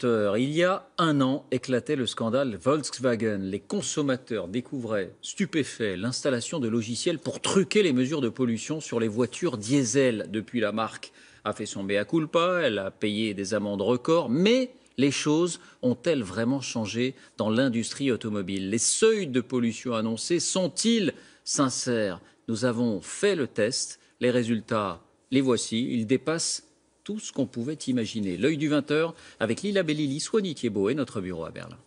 20h, il y a un an, éclatait le scandale Volkswagen. Les consommateurs découvraient, stupéfaits, l'installation de logiciels pour truquer les mesures de pollution sur les voitures diesel. Depuis, la marque a fait son mea culpa, elle a payé des amendes records, mais les choses ont-elles vraiment changé dans l'industrie automobile? Les seuils de pollution annoncés sont-ils sincères? Nous avons fait le test, les résultats, les voici, ils dépassent tout ce qu'on pouvait imaginer. L'œil du 20h avec Lila Bellili, Swanny Thiebaud et notre bureau à Berlin.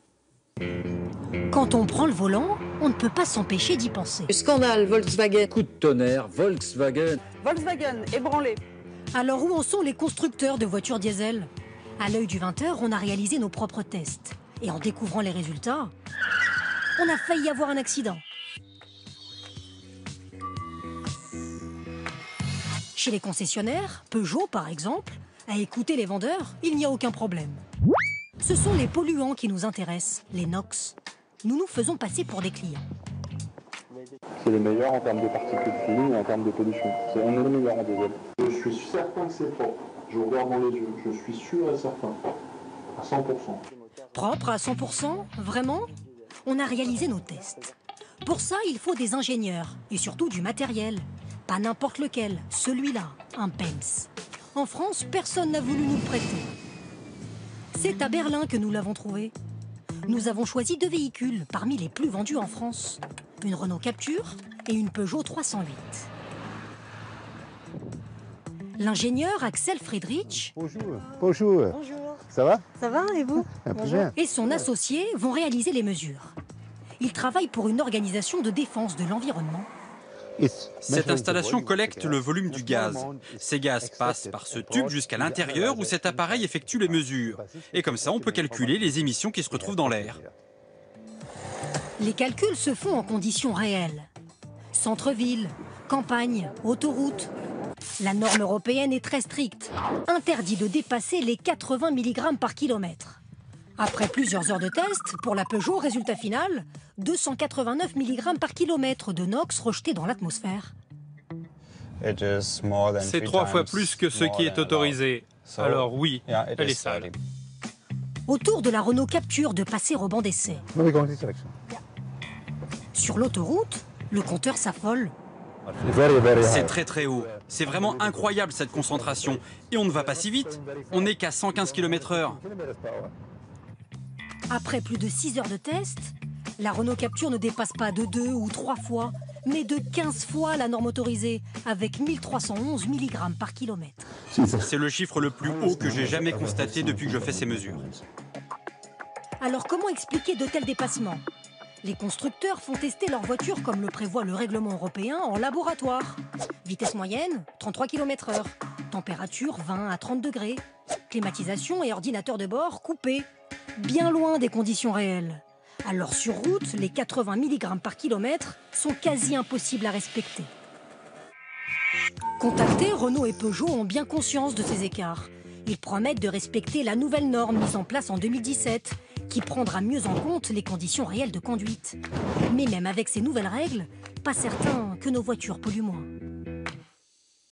Quand on prend le volant, on ne peut pas s'empêcher d'y penser. Le scandale Volkswagen. Coup de tonnerre, Volkswagen. Volkswagen, ébranlé. Alors où en sont les constructeurs de voitures diesel? À l'œil du 20h, on a réalisé nos propres tests. Et en découvrant les résultats, on a failli avoir un accident. Chez les concessionnaires, Peugeot par exemple, à écouter les vendeurs, il n'y a aucun problème. Ce sont les polluants qui nous intéressent, les NOx. Nous nous faisons passer pour des clients. C'est les meilleurs en termes de particules fines et en termes de pollution. On est les meilleurs en diesel. Je suis certain que c'est propre. Je vous regarde dans les yeux. Je suis sûr et certain. À 100%. Propre à 100%? Vraiment? On a réalisé nos tests. Pour ça, il faut des ingénieurs et surtout du matériel. Pas n'importe lequel, celui-là, un Benz. En France, personne n'a voulu nous le prêter. C'est à Berlin que nous l'avons trouvé. Nous avons choisi 2 véhicules parmi les plus vendus en France. Une Renault Captur et une Peugeot 308. L'ingénieur Axel Friedrich Bonjour. Ça va? Ça va et vous? Bien. et son associé vont réaliser les mesures. Ils travaillent pour une organisation de défense de l'environnement. Cette installation collecte le volume du gaz. Ces gaz passent par ce tube jusqu'à l'intérieur où cet appareil effectue les mesures. Et comme ça, on peut calculer les émissions qui se retrouvent dans l'air. Les calculs se font en conditions réelles. Centre-ville, campagne, autoroute. La norme européenne est très stricte. Interdit de dépasser les 80 mg par kilomètre. Après plusieurs heures de test, pour la Peugeot, résultat final, 289 mg par kilomètre de NOx rejetés dans l'atmosphère. C'est 3 fois plus que ce qui est autorisé. Alors oui, elle est sale. Au tour de la Renault Captur de passer au banc d'essai. Sur l'autoroute, le compteur s'affole. C'est très très haut. C'est vraiment incroyable cette concentration. Et on ne va pas si vite. On n'est qu'à 115 km/h. Après plus de 6 heures de test, la Renault Captur ne dépasse pas de 2 ou 3 fois, mais de 15 fois la norme autorisée, avec 1311 mg par kilomètre. C'est le chiffre le plus haut que j'ai jamais constaté depuis que je fais ces mesures. Alors comment expliquer de tels dépassements? Les constructeurs font tester leur voiture comme le prévoit le règlement européen en laboratoire. Vitesse moyenne, 33 km/h. Température, 20 à 30 degrés. Climatisation et ordinateur de bord coupés. Bien loin des conditions réelles. Alors sur route, les 80 mg par kilomètre sont quasi impossibles à respecter. Contactés, Renault et Peugeot ont bien conscience de ces écarts. Ils promettent de respecter la nouvelle norme mise en place en 2017, qui prendra mieux en compte les conditions réelles de conduite. Mais même avec ces nouvelles règles, pas certain que nos voitures polluent moins.